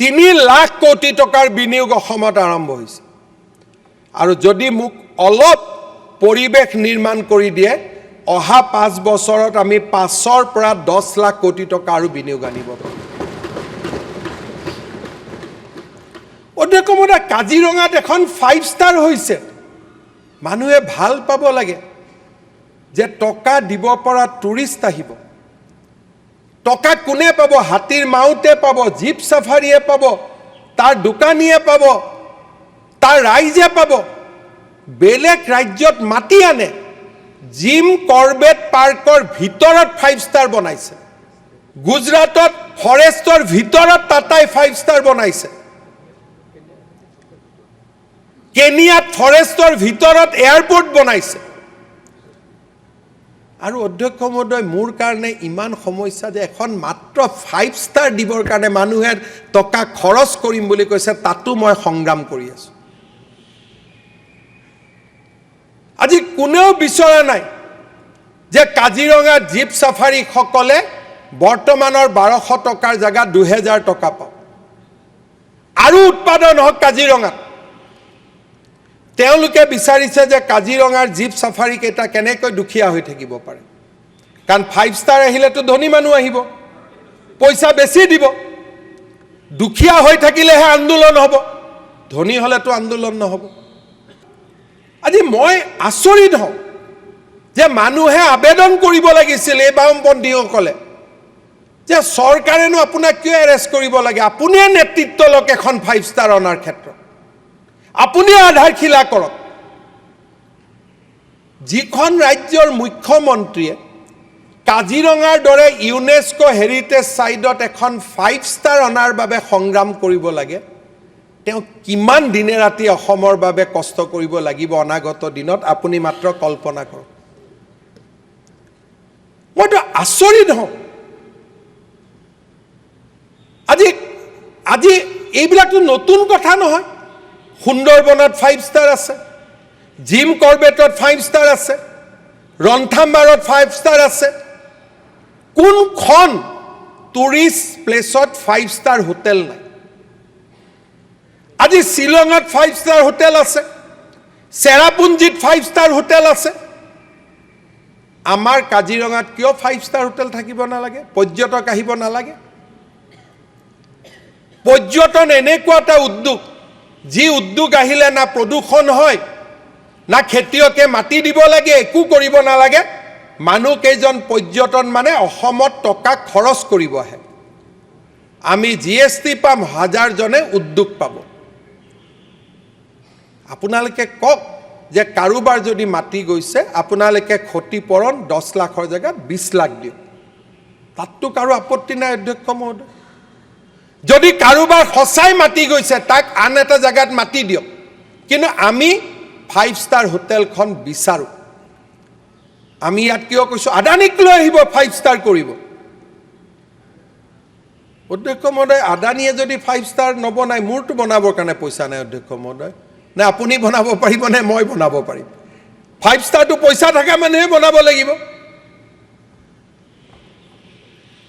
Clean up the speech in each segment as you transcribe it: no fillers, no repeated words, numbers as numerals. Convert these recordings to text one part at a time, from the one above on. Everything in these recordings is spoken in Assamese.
3 লাখ কোটি টকাৰ বিনিয়োগ অসমত আৰম্ভ হৈছে আৰু যদি মোক অলপ পৰিৱেশ নিৰ্মাণ কৰি দিয়ে অহা 5 বছৰত আমি 5ৰ পৰা 10 লাখ কোটি টকা আৰু বিনিয়োগ আনিব পাৰিম অধ্যক্ষমহোদয় কাজিৰঙাত এখন 5 ষ্টাৰ হৈছে মানুহে ভাল পাব লাগে যে টকা দিব পৰা টুৰিষ্ট আহিব টকা কোনে পাব হাতীৰ মাউতে পাব জীপ সাফাৰীয়ে পাব তাৰ দোকানীয়ে পাব তাৰ ৰাইজে পাব বেলেগ ৰাজ্যত মাটি আনে জিম কৰবেট পাৰ্কৰ ভিতৰত 5 ষ্টাৰ বনাইছে গুজৰাটত ফৰেষ্টৰ ভিতৰত টাটাই 5 ষ্টাৰ বনাইছে কেনিয়াত ফৰেষ্টৰ ভিতৰত এয়াৰপোৰ্ট বনাইছে আৰু অধ্যক্ষ মহোদয় মোৰ কাৰণে ইমান সমস্যা যে এখন মাত্ৰ 5 ষ্টাৰ দিবৰ কাৰণে মানুহে টকা খৰচ কৰিম বুলি কৈছে তাতো মই সংগ্ৰাম কৰি আছো আজি কোনেও বিচৰা নাই যে কাজিৰঙা জীপ সাফাৰী সকলে বৰ্তমানৰ 1200 টকাৰ জায়গা 2000 টকা পাব আৰু উৎপাদন হক কাজিৰঙাত তেওঁলোকে বিচাৰিছে যে কাজিৰঙাৰ জীপ সাফাৰী কেটা কেনেকৈ দুখিয়া হৈ থাকিব পাৰে কাৰণ 5 ষ্টাৰ আহিলেতো ধনী মানুহ আহিব পইচা বেছি দিব দুখিয়া হৈ থাকিলেহে আন্দোলন হ'ব ধনী হলেতো আন্দোলন নহব আজি মই আচৰিত হওঁ যে মানুহে আবেদন কৰিব লাগিছিল এই বামপন্থীসকলে যে চৰকাৰেনো আপোনাক কিয় এৰেষ্ট কৰিব লাগে আপুনিয়ে নেতৃত্ব লওক এখন 5 ষ্টাৰ অনাৰ ক্ষেত্ৰত আপুনি আধাৰখিলা কৰক যিখন ৰাজ্যৰ মুখ্যমন্ত্ৰীয়ে কাজিৰঙাৰ দৰে ইউনেস্কো হেৰিটেজ সাইটত এখন 5 ষ্টাৰ অনাৰ বাবে সংগ্ৰাম কৰিব লাগে তেওঁ কিমান দিনে ৰাতি অসমৰ বাবে কষ্ট কৰিব লাগিব অনাগত দিনত আপুনি মাত্ৰ কল্পনা কৰক মইতো আচৰিত হওঁ আজি এইবিলাকতো নতুন কথা নহয় সুন্দৰবনত 5 ষ্টাৰ আছে জিম কৰবেটত 5 ষ্টাৰ আছে ৰন্থাম্বাৰত 5 ষ্টাৰ আছে কোনখন টুৰিষ্ট প্লেছত 5 ষ্টাৰ হোটেল নাই আজি শিলঙত 5 ষ্টাৰ হোটেল আছে চেৰাপুঞ্জিত 5 ষ্টাৰ হোটেল আছে আমাৰ কাজিৰঙাত কিয় 5 ষ্টাৰ হোটেল থাকিব নালাগে পৰ্যটক আহিব নালাগে পৰ্যটন এনেকুৱা এটা উদ্যোগ যি উদ্যোগ আহিলে না প্ৰদূষণ হয় না খেতিয়কে মাটি দিব লাগে একো কৰিব নালাগে মানুহ কেইজন পৰ্যটন মানে অসমত টকা খৰচ কৰিব আহে আমি জিএসটি পাম হাজাৰ জনে উদ্যোগ পাব আপোনালোকে কক যে কাৰোবাৰ যদি মাটি গৈছে আপোনালোকে ক্ষতিপূৰণ 10 লাখৰ জায়গাত 20 লাখ দিও তাততো কাৰো আপত্তি নাই অধ্যক্ষ মহোদয় যদি কাৰোবাৰ সঁচাই মাটি গৈছে তাক আন এটা জায়গাত মাটি দিও কিন্তু আমি 5 ষ্টাৰ হোটেলখন বিচাৰো আমি ইয়াত কিয় কৈছো আদানিক লৈ আহিব 5 ষ্টাৰ কৰিব অধ্যক্ষ মহোদয় আদানিয়ে যদি 5 ষ্টাৰ নবনাই মোৰটো বনাবৰ কাৰণে পইচা নাই অধ্যক্ষ মহোদয় না আপুনি বনাব পাৰিব নে মই বনাব পাৰিম 5 ষ্টাৰটো পইচা থকা মানুহে বনাব লাগিব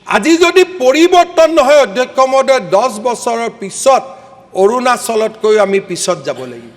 আজি যদি পৰিৱৰ্তন নহয় অধ্যক্ষ মহোদয় 10 বছৰৰ পিছত অৰুণাচলতকৈ আমি পিছত যাব লাগিব